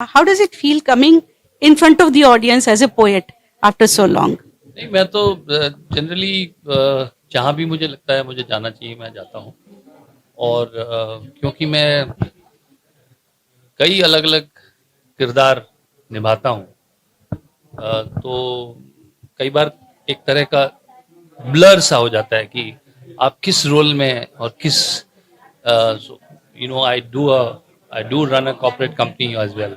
How does it feel coming in front of the audience as a poet after so long? नहीं, मैं तो generally जहाँ भी मुझे लगता है मुझे जाना चाहिए मैं जाता हूँ। और क्योंकि मैं कई अलग अलग किरदार निभाता हूँ, तो कई बार एक तरह का ब्लर सा हो जाता है कि आप किस रोल में हैं और किस you know I do run a corporate company as well.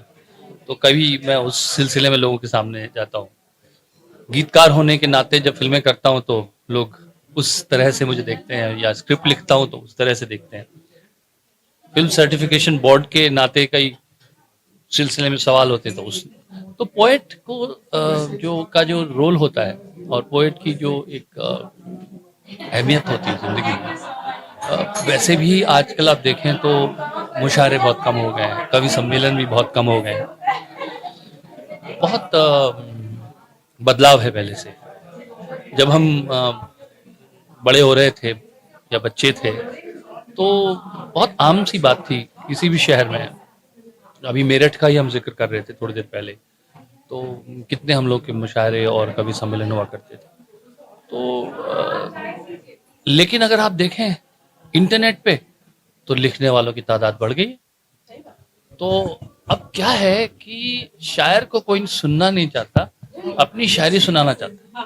तो कभी मैं उस सिलसिले में लोगों के सामने जाता हूँ। गीतकार होने के नाते जब फिल्में करता हूँ तो लोग उस तरह से मुझे देखते हैं, या स्क्रिप्ट लिखता हूँ तो उस तरह से देखते हैं। फिल्म सर्टिफिकेशन बोर्ड के नाते कई सिलसिले में सवाल होते हैं, तो उस तो पोएट को जो रोल होता है और पोएट की जो एक अहमियत होती है जिंदगी में, वैसे भी आजकल आप देखें तो मुशायरे बहुत कम हो गए हैं, कवि सम्मेलन भी बहुत कम हो गए हैं। बहुत बदलाव है पहले से। जब हम बड़े हो रहे थे या बच्चे थे तो बहुत आम सी बात थी किसी भी शहर में। अभी मेरठ का ही हम जिक्र कर रहे थे थोड़ी देर पहले, तो कितने हम लोग के मुशायरे और कवि सम्मेलन हुआ करते थे। तो लेकिन अगर आप देखें इंटरनेट पे तो लिखने वालों की तादाद बढ़ गई। तो अब क्या है कि शायर को कोई सुनना नहीं चाहता, अपनी शायरी सुनाना चाहता है।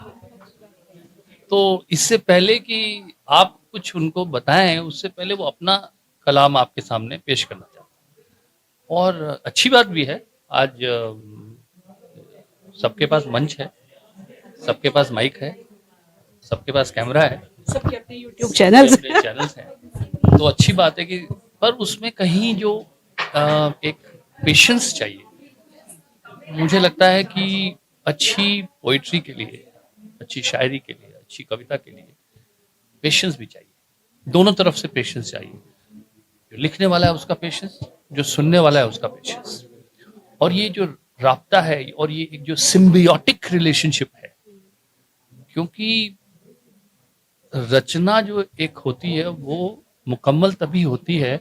तो इससे पहले कि आप कुछ उनको बताएं, उससे पहले वो अपना कलाम आपके सामने पेश करना चाहते हैं। और अच्छी बात भी है, आज सबके पास मंच है, सबके पास माइक है, सबके पास कैमरा है, सबके अपने YouTube सबके channels. अपने चैनल्स हैं। तो अच्छी बात है कि पर उसमें कहीं जो एक पेशेंस चाहिए। मुझे लगता है कि अच्छी पोइट्री के लिए, अच्छी शायरी के लिए, अच्छी कविता के लिए पेशेंस भी चाहिए। दोनों तरफ से पेशेंस चाहिए। जो लिखने वाला है उसका पेशेंस, जो सुनने वाला है उसका पेशेंस। और ये जो राब्ता है और ये एक जो सिम्बियोटिक रिलेशनशिप है, क्योंकि रचना जो एक होती है वो मुकम्मल तभी होती है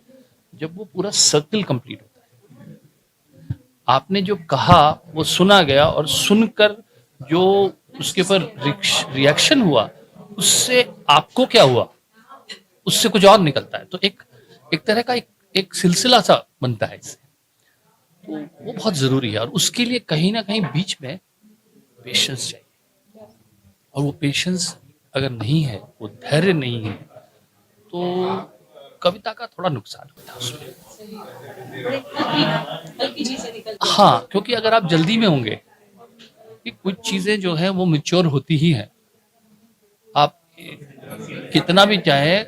जब वो पूरा सर्कल कंप्लीट होता है। आपने जो कहा वो सुना गया, और सुनकर जो उसके ऊपर रिएक्शन हुआ, उससे आपको क्या हुआ, उससे कुछ और निकलता है। तो एक एक तरह का एक सिलसिला सा बनता है इससे। तो वो बहुत जरूरी है, और उसके लिए कहीं ना कहीं बीच में पेशेंस चाहिए। और वो पेशेंस अगर नहीं है, वो धैर्य नहीं है, तो कविता का थोड़ा नुकसान होता है उसमें। हाँ, क्योंकि अगर आप जल्दी में होंगे कि कुछ चीजें जो है वो मिच्योर होती ही है। आप कितना भी चाहे,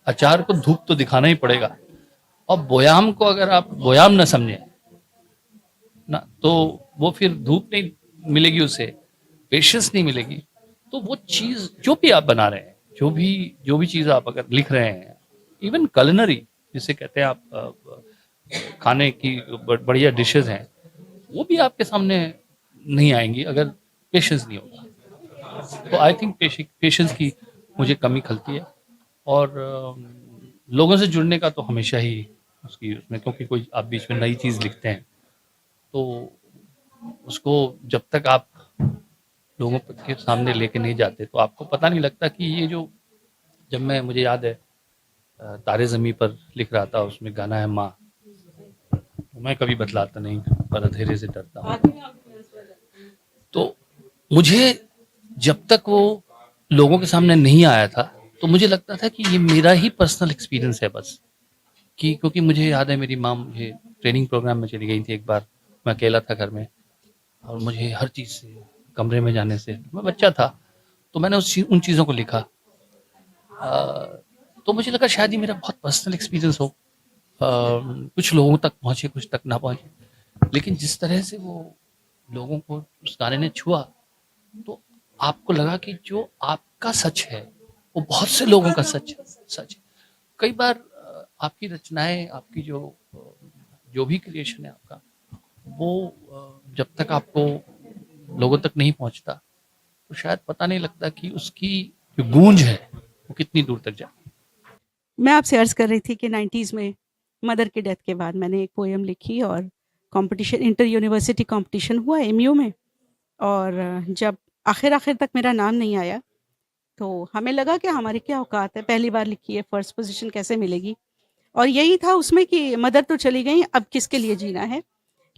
अचार को धूप तो दिखाना ही पड़ेगा। और बोयाम को अगर आप बोयाम ना समझे ना, तो वो फिर धूप नहीं मिलेगी, उसे पेशेंस नहीं मिलेगी। तो वो चीज जो भी आप बना रहे हैं, जो भी चीज आप अगर लिख रहे हैं, इवन कलिनरी जिसे कहते हैं आप, खाने की बढ़िया डिशेस हैं, वो भी आपके सामने नहीं आएंगी अगर पेशेंस नहीं होगा। तो आई थिंक पेशेंस की मुझे कमी खलती है। और लोगों से जुड़ने का तो हमेशा ही उसकी उसमें, क्योंकि कोई आप बीच में नई चीज़ लिखते हैं तो उसको जब तक आप लोगों के सामने लेके नहीं जाते तो आपको पता नहीं लगता कि ये जो, जब मैं, मुझे याद है तारे ज़मीं पर लिख रहा था, उसमें गाना है माँ, मैं कभी बतलाता नहीं पर अंधेरे से डरता हूँ। तो मुझे जब तक वो लोगों के सामने नहीं आया था तो मुझे लगता था कि ये मेरा ही पर्सनल एक्सपीरियंस है बस। कि क्योंकि मुझे याद है मेरी माँ मुझे ट्रेनिंग प्रोग्राम में चली गई थी एक बार, मैं अकेला था घर में, और मुझे हर चीज़ से, कमरे में जाने से, मैं बच्चा था, तो मैंने उन चीज़ों को लिखा। तो मुझे लगा शायद ये मेरा बहुत पर्सनल एक्सपीरियंस हो, कुछ लोगों तक पहुँचे कुछ तक ना पहुँचे। लेकिन जिस तरह से वो लोगों को उस गाने ने छुआ, तो आपको लगा कि जो आपका सच है वो बहुत से लोगों का सच है। कई बार आपकी रचनाएं, आपकी जो भी क्रिएशन है आपका, वो जब तक आपको लोगों तक नहीं पहुंचता तो शायद पता नहीं लगता कि उसकी जो गूंज है वो कितनी दूर तक जाती है। मैं आपसे अर्ज कर रही थी कि 90s में मदर के डेथ के बाद मैंने एक पोएम लिखी और कंपटीशन, इंटर यूनिवर्सिटी कंपटीशन हुआ एमयू में, और जब आखिर तक मेरा नाम नहीं आया तो हमें लगा कि हमारी क्या औकात है, पहली बार लिखी है, फर्स्ट पोजीशन कैसे मिलेगी। और यही था उसमें कि मदर तो चली गई, अब किसके लिए जीना है,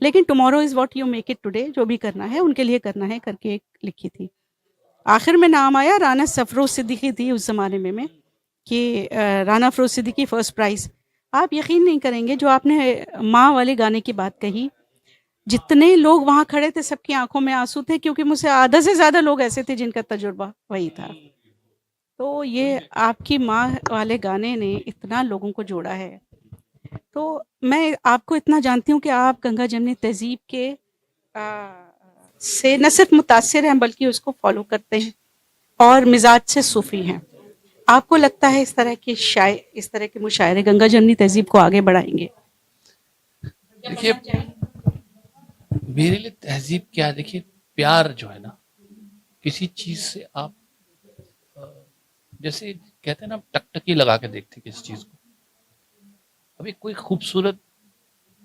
लेकिन tomorrow is what you make it today, जो भी करना है उनके लिए करना है करके एक लिखी थी। आखिर में नाम आया, राना सफरोज सिद्दीकी थी उस ज़माने में कि राना अफरोज सिद्दीकी फर्स्ट प्राइज़। आप यकीन नहीं करेंगे, जो आपने माँ वाले गाने की बात कही, जितने लोग वहाँ खड़े थे सबकी आंखों में आंसू थे, क्योंकि मुझसे आधा से ज़्यादा लोग ऐसे थे जिनका तजुर्बा वही था। तो ये आपकी माँ वाले गाने ने इतना लोगों को जोड़ा है। तो मैं आपको इतना जानती हूँ कि आप गंगा जमुनी तहज़ीब के से न सिर्फ मुतासिर हैं बल्कि उसको फॉलो करते हैं और मिजाज से सूफ़ी हैं। आपको लगता है इस तरह के मुशायरे गंगा जमुनी तहज़ीब को आगे बढ़ाएंगे? देखिए, मेरे लिए तहजीब क्या है, देखिए प्यार जो है ना, किसी चीज से आप जैसे कहते हैं ना, टकटकी लगा के देखते किसी चीज को। अभी कोई खूबसूरत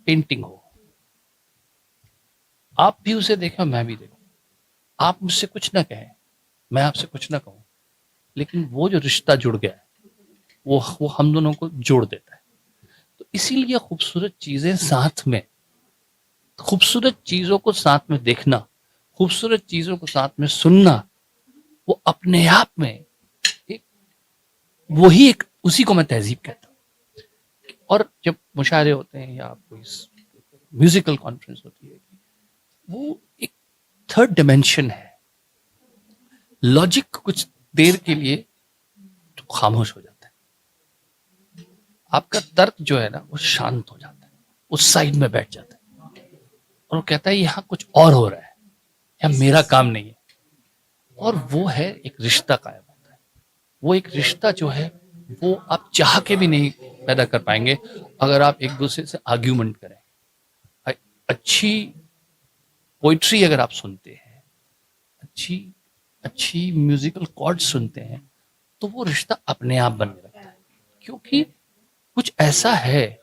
पेंटिंग हो, आप भी उसे देखें और मैं भी देखूं, आप मुझसे कुछ ना कहें, मैं आपसे कुछ ना कहूं, लेकिन वो जो रिश्ता जुड़ गया है वो हम दोनों को जोड़ देता है। तो इसीलिए खूबसूरत चीजें साथ में, खूबसूरत चीजों को साथ में देखना, खूबसूरत चीजों को साथ में सुनना, वो अपने आप में एक, वही एक, उसी को मैं तहजीब कहता हूँ। और जब मुशायरे होते हैं या कोई म्यूजिकल कॉन्फ्रेंस होती है, वो एक थर्ड डिमेंशन है। लॉजिक कुछ देर के लिए तो खामोश हो जाता है, आपका तर्क जो है ना वो शांत हो जाता है, उस साइड में बैठ जाता है और वो कहता है यहाँ कुछ और हो रहा है, या मेरा काम नहीं है। और वो है एक रिश्ता कायम होता है। वो एक रिश्ता जो है वो आप चाह के भी नहीं पैदा कर पाएंगे अगर आप एक दूसरे से आर्ग्यूमेंट करें। अच्छी पोइट्री अगर आप सुनते हैं, अच्छी अच्छी म्यूजिकल कॉर्ड सुनते हैं, तो वो रिश्ता अपने आप बनने लगता है, क्योंकि कुछ ऐसा है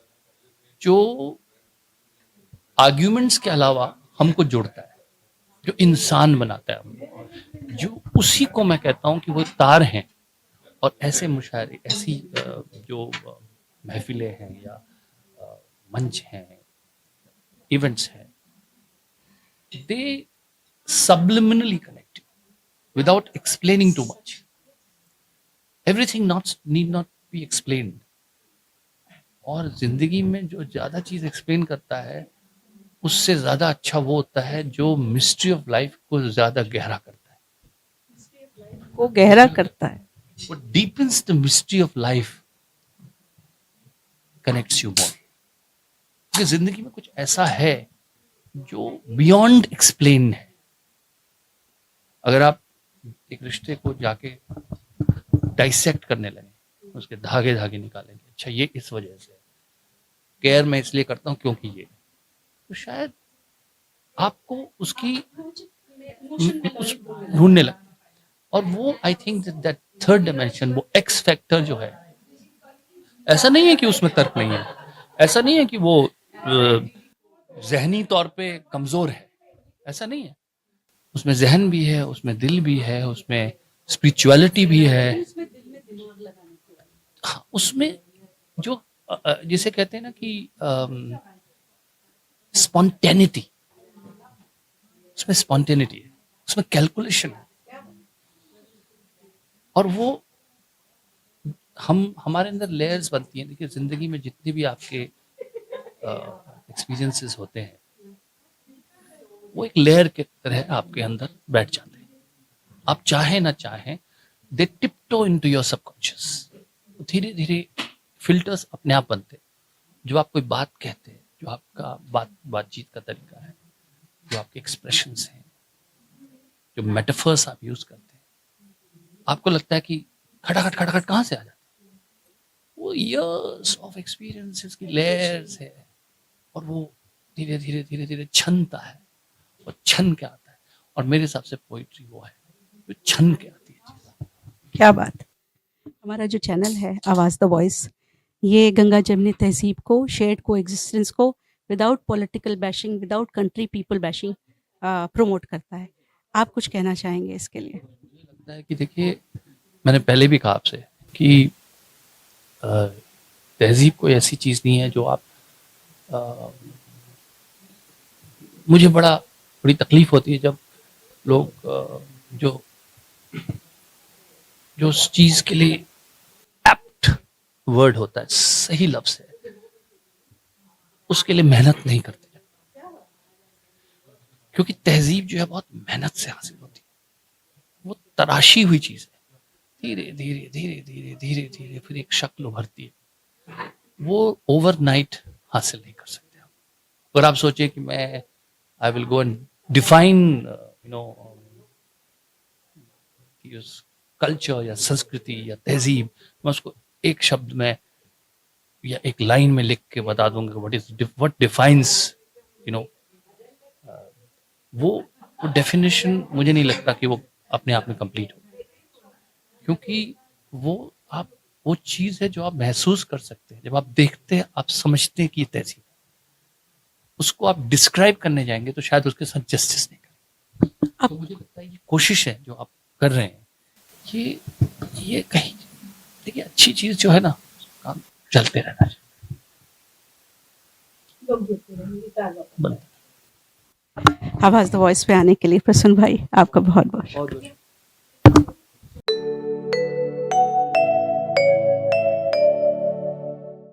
जो आर्ग्यूमेंट्स के अलावा हमको जोड़ता है, जो इंसान बनाता है हमको, जो उसी को मैं कहता हूं कि वो तार हैं। और ऐसे मुशायरे, ऐसी जो महफिलें हैं या मंच हैं, इवेंट्स हैं, they subliminally connect you without explaining too much. Everything need not be explained. और जिंदगी में जो ज्यादा चीज एक्सप्लेन करता है, उससे ज्यादा अच्छा वो होता है जो मिस्ट्री ऑफ लाइफ को ज्यादा गहरा करता है, वो गहरा करता है, वो deepens the mystery of life, connects you more. क्योंकि जिंदगी में कुछ ऐसा है जो बियॉन्ड एक्सप्लेन है। अगर आप एक रिश्ते को जाके डाइसेक्ट करने लगे, उसके धागे धागे निकालेंगे, अच्छा ये इस वजह से, केयर मैं इसलिए करता हूं क्योंकि ये, तो शायद आपको उसकी ढूंढने लगे। और वो I think that third dimension, वो एक्स फैक्टर जो है, ऐसा नहीं है कि उसमें तर्क नहीं है, ऐसा नहीं है कि वो जहनी तौर पे कमजोर है, ऐसा नहीं है। उसमें जहन भी है, उसमें दिल भी है, उसमें स्पिरिचुअलिटी भी है। हाँ, उसमें जो जिसे कहते हैं ना कि स्पॉन्टेनिटी, उसमें स्पॉन्टेनिटी है, उसमें कैलकुलेशन है। और वो हमारे अंदर लेयर्स बनती हैं। देखिए, जिंदगी में जितने भी आपके एक्सपीरियंसेस होते हैं, वो एक लेयर के तरह आपके अंदर बैठ जाते हैं। आप चाहे ना चाहें, दे टिपटो इनटू योर सबकॉन्शियस। धीरे धीरे फिल्टर्स अपने आप बनते हैं। जो आप कोई बात कहते हैं, जो आपका बातचीत का तरीका है, जो आपके एक्सप्रेशंस हैं, जो मेटाफर्स आप यूज करते हैं, आपको लगता है कि खटाखट खटाखट कहाँ से आ जाता है? वो इयर्स ऑफ एक्सपीरियंसेस की लेयर्स है, और वो धीरे धीरे धीरे धीरे छनता है, और छन के आता है। और मेरे हिसाब से पोइट्री वो है जो छन के आती है। क्या बात। हमारा जो चैनल है आवाज़ द वॉइस, ये गंगा जमुनी तहजीब को, शेयर्ड को एग्जिस्टेंस को without political bashing, without country people bashing promote करता है। आप कुछ कहना चाहेंगे इसके लिए? मुझे लगता है कि देखिए, मैंने पहले भी कहा आपसे कि अ, तहज़ीब कोई ऐसी चीज़ नहीं है जो आप अ, मुझे बड़ी तकलीफ़ होती है जब लोग जो जो उस चीज़ के लिए एप्ट वर्ड होता है, सही लफ्ज़ है, उसके लिए मेहनत नहीं करते। क्योंकि तहज़ीब जो है बहुत मेहनत से हासिल होती है। वो तराशी हुई चीज़ है। धीरे, धीरे, धीरे, धीरे, धीरे, धीरे फिर एक शक्ल उभरती है। वो ओवरनाइट हासिल नहीं कर सकते आप। अगर आप सोचिए कि मैं I will go and define कि उस कल्चर या संस्कृति या तहज़ीब, मैं उसको एक शब्द में या एक लाइन में लिख के बता दूंगा व्हाट डिफाइंस यू नो वो डेफिनेशन मुझे नहीं लगता कि वो अपने आप में कंप्लीट हो, क्योंकि वो आप वो चीज़ है जो आप महसूस कर सकते हैं। जब आप देखते हैं, आप समझते हैं कि ये तहज़ीब है। उसको आप डिस्क्राइब करने जाएंगे तो शायद उसके साथ जस्टिस नहीं करेंगे। तो मुझे लगता है ये कोशिश है जो आप कर रहे हैं, ये कहीं देखिए अच्छी चीज़ जो है ना, काम चलते रहना चाहिए। आवाज़ द वॉइस पे आने के लिए प्रसून भाई आपका बहुत बहुत बहुत